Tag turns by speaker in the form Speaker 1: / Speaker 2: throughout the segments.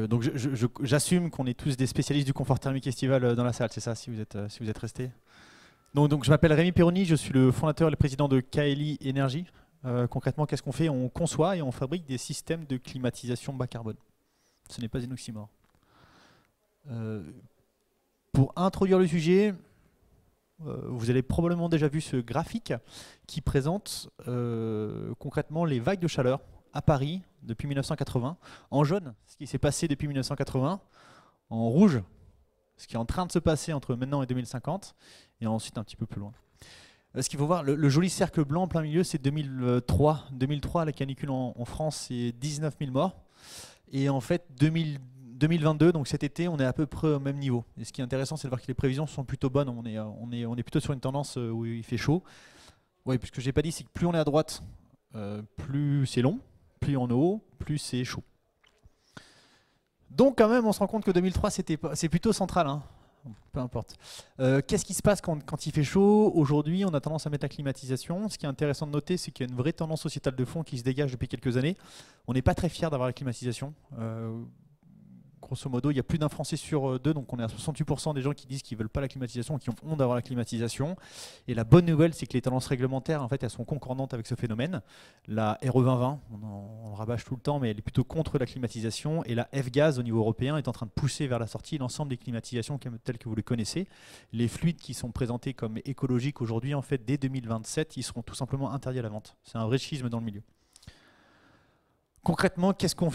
Speaker 1: Donc j'assume qu'on est tous des spécialistes du confort thermique estival dans la salle, c'est ça, si vous êtes restés. Donc je m'appelle Rémi Perroni, je suis le fondateur et le président de KLI Énergie. Concrètement, qu'est-ce qu'on fait? On conçoit et on fabrique des systèmes de climatisation bas carbone. Ce n'est pas un oxymore. Pour introduire le sujet, vous avez probablement déjà vu ce graphique qui présente concrètement les vagues de chaleur à Paris depuis 1980. En jaune, ce qui s'est passé depuis 1980. En rouge, ce qui est en train de se passer entre maintenant et 2050. Et ensuite un petit peu plus loin. Ce qu'il faut voir, le joli cercle blanc en plein milieu, c'est 2003. 2003, la canicule en France, c'est 19 000 morts. Et en fait, 2022, donc cet été, on est à peu près au même niveau. Et ce qui est intéressant, c'est de voir que les prévisions sont plutôt bonnes. On est plutôt sur une tendance où il fait chaud. Oui, puisque je n'ai pas dit, c'est que plus on est à droite, plus c'est long. Plus on est haut, plus c'est chaud. Donc quand même, on se rend compte que 2003, c'est plutôt central. Hein. Peu importe. Qu'est-ce qui se passe quand il fait chaud? Aujourd'hui, on a tendance à mettre la climatisation. Ce qui est intéressant de noter, c'est qu'il y a une vraie tendance sociétale de fond qui se dégage depuis quelques années. On n'est pas très fiers d'avoir la climatisation. Grosso modo, il y a plus d'un Français sur deux, donc on est à 68% des gens qui disent qu'ils ne veulent pas la climatisation, qui ont honte d'avoir la climatisation. Et la bonne nouvelle, c'est que les tendances réglementaires, en fait, elles sont concordantes avec ce phénomène. La RE 2020, on rabâche tout le temps, mais elle est plutôt contre la climatisation. Et la F-Gaz, au niveau européen, est en train de pousser vers la sortie l'ensemble des climatisations telles que vous les connaissez. Les fluides qui sont présentés comme écologiques aujourd'hui, en fait, dès 2027, ils seront tout simplement interdits à la vente. C'est un vrai schisme dans le milieu. Concrètement, qui est-on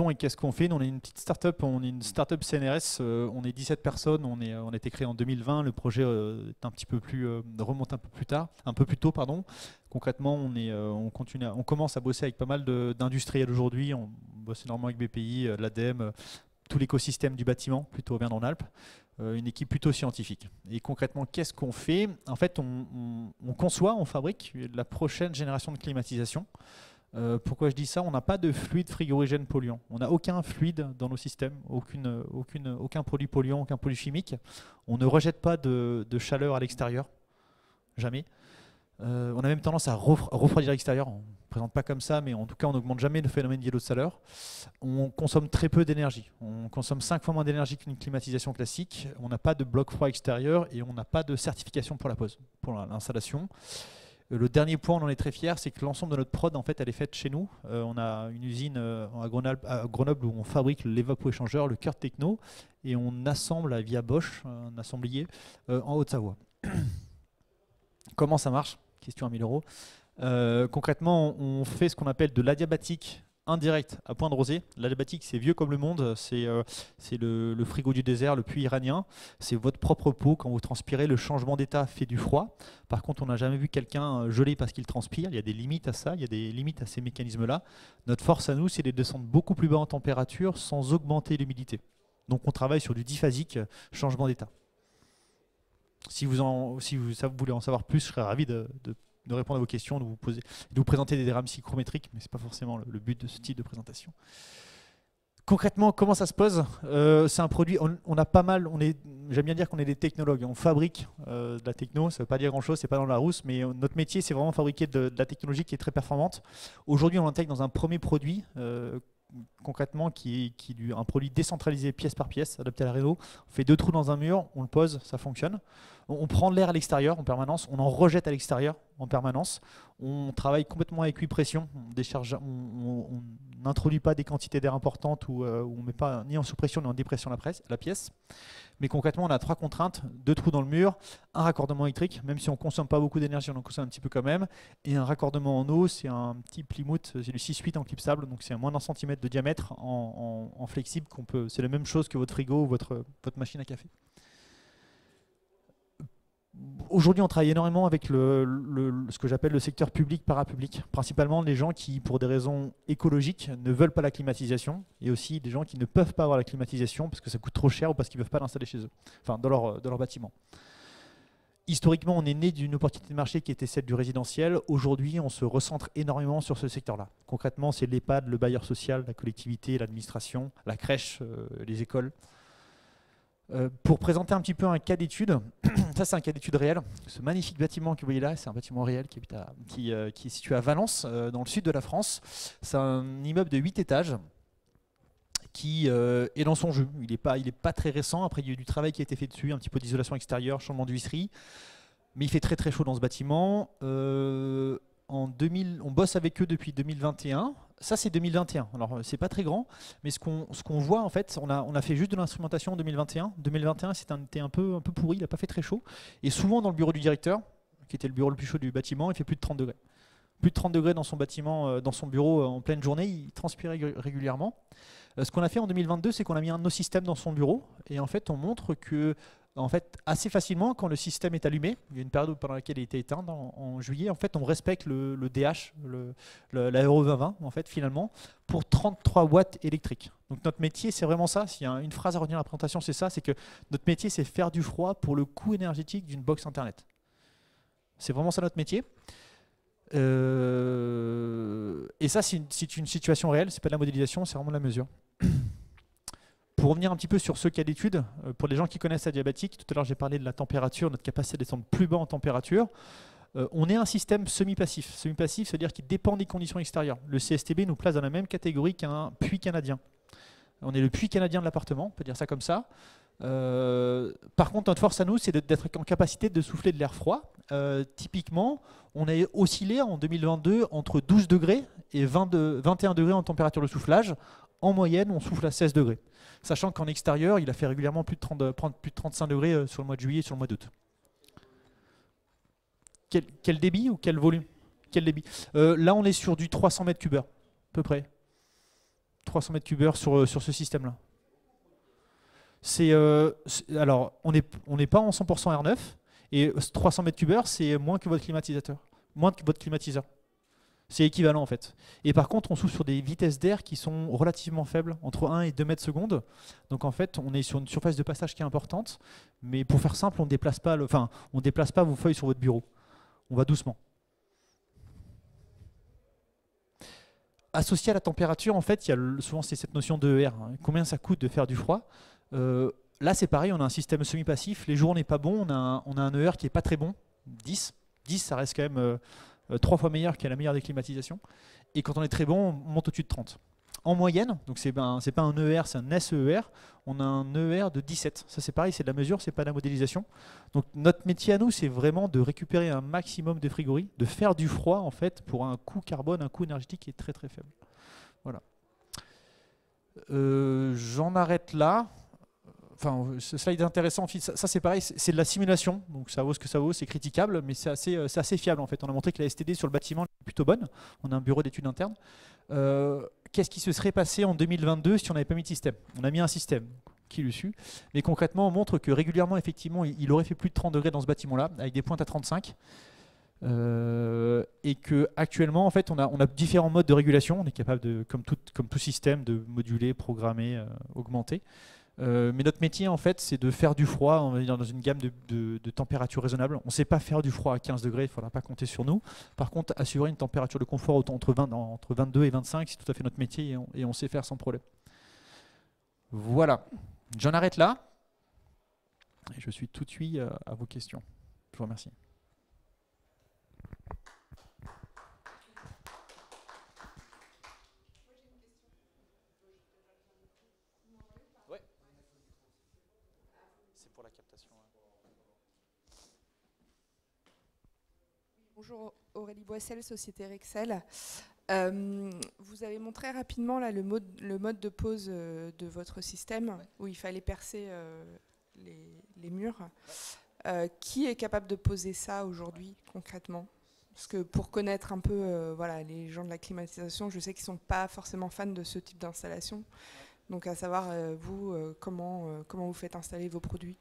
Speaker 1: et qu'est-ce qu'on fait? Nous, on est une petite start-up, on est une start-up CNRS, on est 17 personnes, on a été créé en 2020, le projet est un petit peu plus, remonte un peu plus tôt, pardon. Concrètement, on commence à bosser avec pas mal d'industriels aujourd'hui, on bosse énormément avec BPI, l'ADEME, tout l'écosystème du bâtiment, plutôt Auvergne-en-Alpes, une équipe plutôt scientifique. Et concrètement, qu'est-ce qu'on fait? En fait, on conçoit, on fabrique la prochaine génération de climatisation. Pourquoi je dis ça? On n'a pas de fluide frigorigène polluant. On n'a aucun fluide dans nos systèmes, aucun produit polluant, aucun produit chimique. On ne rejette pas de chaleur à l'extérieur, jamais. On a même tendance à refroidir l'extérieur. On ne présente pas comme ça, mais en tout cas, on n'augmente jamais le phénomène d'îlot de chaleur. On consomme très peu d'énergie. On consomme 5 fois moins d'énergie qu'une climatisation classique. On n'a pas de bloc froid extérieur et on n'a pas de certification pour l'installation. Le dernier point, on en est très fiers, c'est que l'ensemble de notre prod, en fait, elle est faite chez nous. On a une usine à Grenoble où on fabrique l'évapo-échangeur, le cœur techno, et on assemble via Bosch, un assemblier, en Haute-Savoie. Comment ça marche? Question à 1000 euros. Concrètement, on fait ce qu'on appelle de l'adiabatique indirect à point de rosée. L'adiabatique, c'est vieux comme le monde, c'est le frigo du désert, le puits iranien. C'est votre propre peau, quand vous transpirez, le changement d'état fait du froid. Par contre, on n'a jamais vu quelqu'un geler parce qu'il transpire. Il y a des limites à ça, il y a des limites à ces mécanismes-là. Notre force à nous, c'est de descendre beaucoup plus bas en température sans augmenter l'humidité. Donc on travaille sur du diphasique changement d'état. Si vous voulez en savoir plus, je serais ravi de répondre à vos questions, de vous présenter des diagrammes psychrométriques, mais ce n'est pas forcément le but de ce type de présentation. Concrètement, comment ça se pose? C'est un produit, on a pas mal, j'aime bien dire qu'on est des technologues, on fabrique de la techno, ça ne veut pas dire grand-chose, c'est pas dans la rousse, mais notre métier, c'est vraiment fabriquer de la technologie qui est très performante. Aujourd'hui, on l'intègre dans un premier produit, concrètement, qui est un produit décentralisé pièce par pièce, adapté à la réseau. On fait 2 trous dans un mur, on le pose, ça fonctionne. On prend de l'air à l'extérieur en permanence, on en rejette à l'extérieur en permanence. On travaille complètement à équipression, on n'introduit pas des quantités d'air importantes ou on ne met pas ni en sous-pression ni en dépression la pièce. Mais concrètement, on a 3 contraintes, 2 trous dans le mur, un raccordement électrique, même si on ne consomme pas beaucoup d'énergie, on en consomme un petit peu quand même, et un raccordement en eau, c'est un petit Plymouth, c'est du 6-8 en clipsable, donc c'est à moins d'1 centimètre de diamètre en flexible, c'est la même chose que votre frigo ou votre machine à café. Aujourd'hui, on travaille énormément avec ce que j'appelle le secteur public-parapublic. Principalement les gens qui, pour des raisons écologiques, ne veulent pas la climatisation, et aussi des gens qui ne peuvent pas avoir la climatisation parce que ça coûte trop cher ou parce qu'ils ne peuvent pas l'installer chez eux, enfin dans leur bâtiment. Historiquement, on est né d'une opportunité de marché qui était celle du résidentiel. Aujourd'hui, on se recentre énormément sur ce secteur-là. Concrètement, c'est l'EHPAD, le bailleur social, la collectivité, l'administration, la crèche, les écoles. Pour présenter un petit peu un cas d'étude, ça c'est un cas d'étude réel. Ce magnifique bâtiment que vous voyez là, c'est un bâtiment réel qui est situé à Valence, dans le sud de la France. C'est un immeuble de 8 étages. qui est dans son jus. Il n'est pas très récent. Après, il y a eu du travail qui a été fait dessus, un petit peu d'isolation extérieure, changement d'huisserie. Mais il fait très très chaud dans ce bâtiment. On bosse avec eux depuis 2021. Ça, c'est 2021. Alors, c'est pas très grand, mais ce qu'on voit, en fait, on a fait juste de l'instrumentation en 2021. 2021, c'était un peu pourri, il n'a pas fait très chaud. Et souvent, dans le bureau du directeur, qui était le bureau le plus chaud du bâtiment, il fait plus de 30 degrés. Plus de 30 degrés dans son bâtiment, dans son bureau en pleine journée, il transpire régulièrement. Ce qu'on a fait en 2022, c'est qu'on a mis un de nos systèmes dans son bureau. Et en fait, on montre que en fait, assez facilement, quand le système est allumé, il y a une période pendant laquelle il était éteint en juillet, en fait, on respecte le DH, l'Aéro 2020, en fait, finalement, pour 33 watts électriques. Donc notre métier, c'est vraiment ça. S'il y a une phrase à retenir à la présentation, c'est ça, c'est que notre métier, c'est faire du froid pour le coût énergétique d'une box Internet. C'est vraiment ça notre métier. Et ça, c'est une situation réelle, c'est pas de la modélisation, c'est vraiment de la mesure. Pour revenir un petit peu sur ce cas d'étude, pour les gens qui connaissent adiabatique, tout à l'heure j'ai parlé de la température, notre capacité à descendre plus bas en température. On est un système semi-passif. Semi-passif, c'est-à-dire qu'il dépend des conditions extérieures. Le CSTB nous place dans la même catégorie qu'un puits canadien. On est le puits canadien de l'appartement, on peut dire ça comme ça. Par contre, notre force à nous, c'est d'être en capacité de souffler de l'air froid. Typiquement, on a oscillé en 2022 entre 12 degrés et 21 degrés en température de soufflage. En moyenne, on souffle à 16 degrés. Sachant qu'en extérieur, il a fait régulièrement plus de 35 degrés sur le mois de juillet et sur le mois d'août. Quel débit ou quel volume? Quel débit? Là, on est sur du 300 mètres cubes, à peu près. 300 mètres cubes sur ce système-là. Alors, on n'est pas en 100% R9, et 300 mètres cubes, c'est moins que votre climatisateur. Moins que votre climatiseur. C'est équivalent en fait. Et par contre, on souffle sur des vitesses d'air qui sont relativement faibles, entre 1 et 2 mètres secondes. Donc en fait, on est sur une surface de passage qui est importante. Mais pour faire simple, on ne déplace pas, vos feuilles sur votre bureau. On va doucement. Associé à la température, en fait, il y a souvent cette notion de ER. Combien ça coûte de faire du froid? Là, c'est pareil, on a un système semi-passif. Les jours, on n'est pas bon. On a un ER qui n'est pas très bon. 10. 10, ça reste quand même 3 fois meilleur qu'à la meilleure des climatisations. Et quand on est très bon, on monte au-dessus de 30. En moyenne, donc c'est pas un ER, c'est un SER, on a un ER de 17. Ça c'est pareil, c'est de la mesure, c'est pas de la modélisation. Donc notre métier à nous, c'est vraiment de récupérer un maximum de frigories, de faire du froid en fait pour un coût carbone, un coût énergétique qui est très très faible. Voilà. J'en arrête là. Enfin, ce slide est intéressant. Ça c'est pareil, c'est de la simulation, donc ça vaut ce que ça vaut, c'est critiquable, mais c'est assez fiable en fait. On a montré que la STD sur le bâtiment est plutôt bonne. On a un bureau d'études internes. Qu'est-ce qui se serait passé en 2022 si on n'avait pas mis de système? On a mis un système qui est dessus, mais concrètement on montre que régulièrement, effectivement, il aurait fait plus de 30 degrés dans ce bâtiment-là, avec des pointes à 35. Et que actuellement en fait on a différents modes de régulation. On est capable de, comme tout système, de moduler, programmer, augmenter. Mais notre métier en fait c'est de faire du froid, on va dire, dans une gamme de températures raisonnables. On ne sait pas faire du froid à 15 degrés, il ne faudra pas compter sur nous. Par contre, assurer une température de confort entre 22 et 25, c'est tout à fait notre métier et on sait faire sans problème. Voilà, j'en arrête là et je suis tout de suite à vos questions. Je vous remercie.
Speaker 2: Bonjour Aurélie Boissel, Société Rexel. Vous avez montré rapidement là, le mode de pose de votre système, où il fallait percer les murs. Qui est capable de poser ça aujourd'hui concrètement? Parce que pour connaître un peu voilà, les gens de la climatisation, je sais qu'ils ne sont pas forcément fans de ce type d'installation. Donc à savoir, vous, comment vous faites installer vos produits?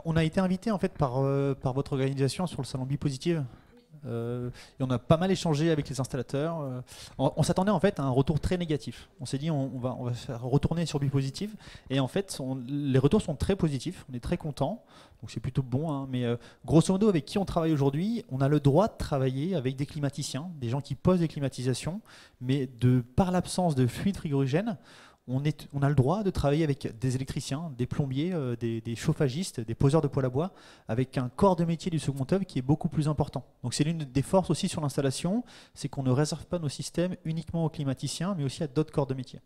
Speaker 1: On a été invité en fait par votre organisation sur le salon Bipositive. Et on a pas mal échangé avec les installateurs. On s'attendait en fait à un retour très négatif. On s'est dit on va faire retourner sur Bipositive et en fait les retours sont très positifs. On est très contents, donc c'est plutôt bon. Hein, mais grosso modo, avec qui on travaille aujourd'hui, on a le droit de travailler avec des climaticiens, des gens qui posent des climatisations, mais par l'absence de fluide frigorigène, on a le droit de travailler avec des électriciens, des plombiers, des chauffagistes, des poseurs de poêle à bois, avec un corps de métier du second œuvre qui est beaucoup plus important. Donc c'est l'une des forces aussi sur l'installation, c'est qu'on ne réserve pas nos systèmes uniquement aux climaticiens, mais aussi à d'autres corps de métier.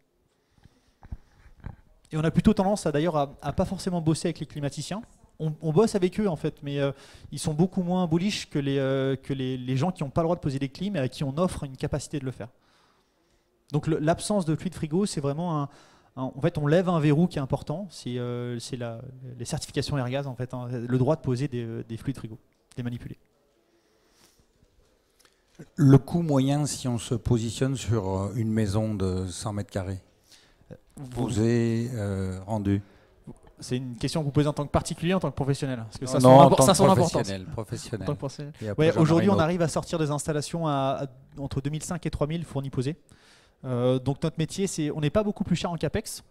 Speaker 1: Et on a plutôt tendance d'ailleurs à pas forcément bosser avec les climaticiens. On bosse avec eux en fait, mais ils sont beaucoup moins bullish que les gens qui n'ont pas le droit de poser des clims et à qui on offre une capacité de le faire. Donc l'absence de fluide frigo, c'est vraiment en fait, on lève un verrou qui est important, c'est les certifications Airgas, en fait, hein, le droit de poser des fluides frigo, de les manipuler.
Speaker 3: Le coût moyen si on se positionne sur une maison de 100 mètres carrés, vous est rendu?
Speaker 1: C'est une question que vous posez en tant que particulier, en tant que professionnel? Parce que
Speaker 3: non, en tant
Speaker 1: ça
Speaker 3: que
Speaker 1: a son importance.
Speaker 3: professionnel.
Speaker 1: En tant que professionnel.
Speaker 3: Ouais,
Speaker 1: aujourd'hui, on arrive à sortir des installations entre 2005 et 3000 fournis posés. Donc notre métier, on n'est pas beaucoup plus cher en CAPEX.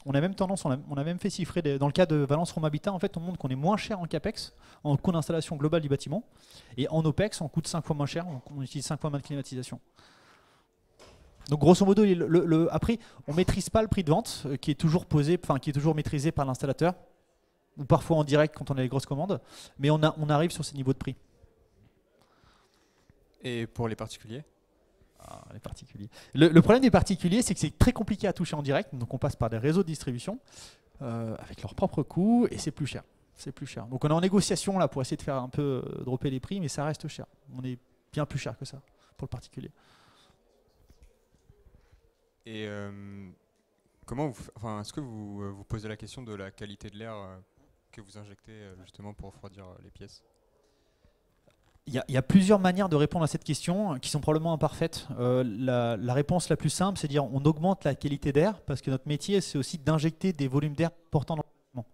Speaker 1: On a même tendance, on a même fait chiffrer, dans le cas de Valence Rome Habitat, en fait, on montre qu'on est moins cher en CAPEX, en coût d'installation global du bâtiment, et en OPEX, on coûte 5 fois moins cher, on utilise 5 fois moins de climatisation. Donc grosso modo, après, on ne maîtrise pas le prix de vente, qui est toujours maîtrisé par l'installateur, ou parfois en direct quand on a les grosses commandes, mais on arrive sur ces niveaux de prix.
Speaker 4: Et pour les particuliers?
Speaker 1: Les particuliers. Le problème des particuliers, c'est que c'est très compliqué à toucher en direct, donc on passe par des réseaux de distribution avec leurs propres coûts et c'est plus cher. Donc on est en négociation là pour essayer de faire un peu dropper les prix, mais ça reste cher. On est bien plus cher que ça pour le particulier.
Speaker 4: Et est-ce que vous posez la question de la qualité de l'air que vous injectez justement pour refroidir les pièces?
Speaker 1: Il y a plusieurs manières de répondre à cette question qui sont probablement imparfaites. La réponse la plus simple, c'est de dire on augmente la qualité d'air parce que notre métier, c'est aussi d'injecter des volumes d'air portant dans l'environnement.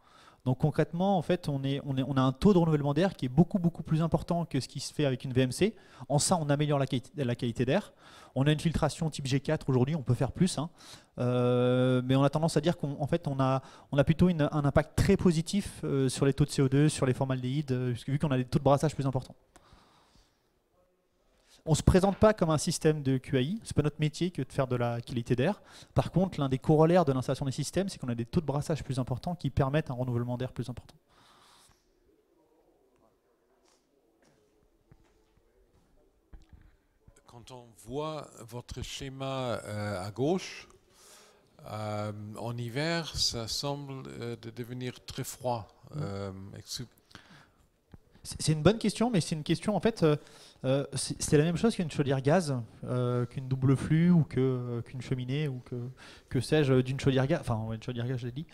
Speaker 1: Donc concrètement, en fait, on a un taux de renouvellement d'air qui est beaucoup plus important que ce qui se fait avec une VMC. En ça, on améliore la qualité d'air. On a une filtration type G4 aujourd'hui, on peut faire plus, hein. Mais on a tendance à dire qu'en fait, on a plutôt un impact très positif sur les taux de CO2, sur les formaldéhydes, vu qu'on a des taux de brassage plus importants. On ne se présente pas comme un système de QAI, ce n'est pas notre métier que de faire de la qualité d'air. Par contre, l'un des corollaires de l'installation des systèmes, c'est qu'on a des taux de brassage plus importants qui permettent un renouvellement d'air plus important.
Speaker 5: Quand on voit votre schéma à gauche, en hiver, ça semble de devenir très froid.
Speaker 1: C'est une bonne question, mais c'est une question en fait, c'est la même chose qu'une chaudière gaz, qu'une double flux ou qu'une cheminée ou que sais-je d'une chaudière gaz. Enfin, une chaudière gaz, je l'ai dit.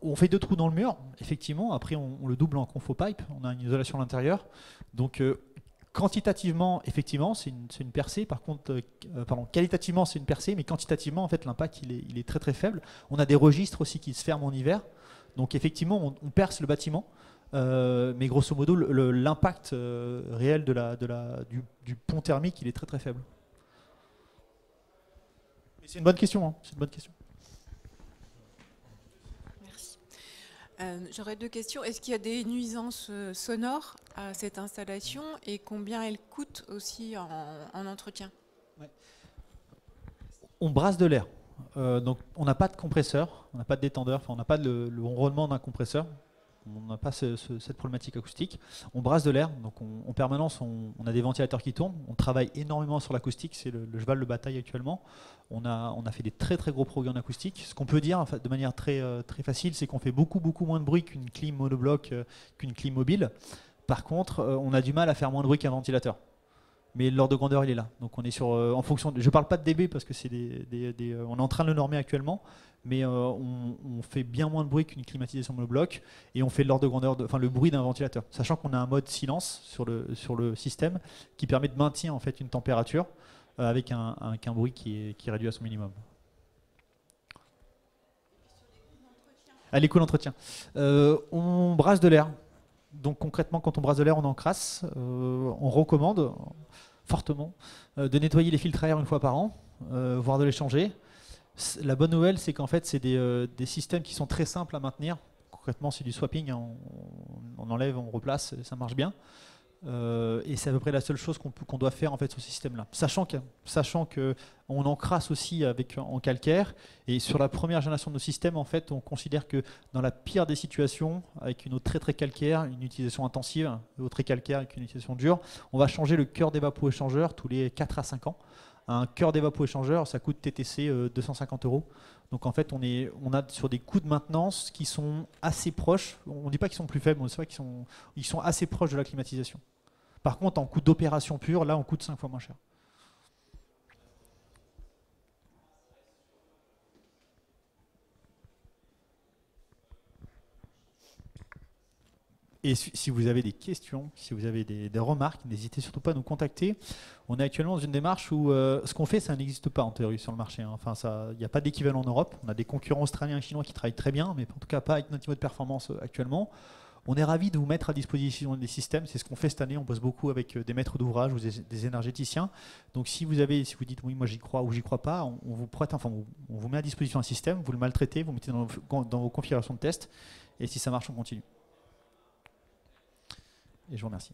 Speaker 1: On fait 2 trous dans le mur, effectivement. Après, on le double en confo pipe. On a une isolation à l'intérieur. Donc, quantitativement, effectivement, c'est une percée. Par contre, qualitativement, c'est une percée, mais quantitativement, en fait, l'impact il est très faible. On a des registres aussi qui se ferment en hiver. Donc, effectivement, on perce le bâtiment. Mais grosso modo, l'impact réel du pont thermique, il est très faible. C'est une bonne question, hein, c'est une bonne question.
Speaker 6: Merci. J'aurais 2 questions. Est-ce qu'il y a des nuisances sonores à cette installation et combien elle coûte aussi en entretien?
Speaker 1: Ouais. On brasse de l'air. Donc on n'a pas de compresseur, on n'a pas de détendeur, on n'a pas le ronronnement d'un compresseur. On n'a pas cette problématique acoustique. On brasse de l'air, donc en permanence, on a des ventilateurs qui tournent. On travaille énormément sur l'acoustique, c'est le cheval de bataille actuellement. On a fait des très gros progrès en acoustique. Ce qu'on peut dire de manière très facile, c'est qu'on fait beaucoup moins de bruit qu'une clim monobloc, qu'une clim mobile. Par contre, on a du mal à faire moins de bruit qu'un ventilateur. Mais l'ordre de grandeur, il est là. Donc on est sur, en fonction. Je ne parle pas de dB parce que c'est on est en train de le normer actuellement, mais on fait bien moins de bruit qu'une climatisation monobloc et on fait l'ordre de grandeur, le bruit d'un ventilateur, sachant qu'on a un mode silence sur le système qui permet de maintenir en fait une température avec un bruit qui est réduit à son minimum. Les coûts d'entretien. On brasse de l'air. Donc concrètement, quand on brasse de l'air, on encrasse. On recommande fortement de nettoyer les filtres à air 1 fois par an, voire de les changer. La bonne nouvelle, c'est qu'en fait, c'est des systèmes qui sont très simples à maintenir. Concrètement, c'est du swapping, hein, on enlève, on replace, ça marche bien. Et c'est à peu près la seule chose qu'on doit faire en fait sur ce système-là. Sachant qu'on encrasse aussi en calcaire. Et sur la première génération de nos systèmes, en fait, on considère que dans la pire des situations, avec une eau très calcaire, une utilisation intensive, une eau très calcaire avec une utilisation dure, on va changer le cœur d'évapo-échangeur tous les 4 à 5 ans. Un cœur d'évapo-échangeur, ça coûte TTC 250 €. Donc en fait, on a sur des coûts de maintenance qui sont assez proches. On ne dit pas qu'ils sont plus faibles, mais c'est vrai qu'ils sont assez proches de la climatisation. Par contre, en coût d'opération pure, là, on coûte 5 fois moins cher. Et si vous avez des questions, si vous avez des remarques, n'hésitez surtout pas à nous contacter. On est actuellement dans une démarche où ce qu'on fait, ça n'existe pas en théorie sur le marché. Enfin, il n'y a pas d'équivalent en Europe. On a des concurrents australiens et chinois qui travaillent très bien, mais en tout cas pas avec notre niveau de performance actuellement. On est ravis de vous mettre à disposition des systèmes. C'est ce qu'on fait cette année. On bosse beaucoup avec des maîtres d'ouvrage ou des énergéticiens. Donc si vous dites oui, moi j'y crois ou j'y crois pas, on vous met à disposition un système, vous le maltraitez, vous le mettez dans vos configurations de test, et si ça marche, on continue. Et je vous remercie.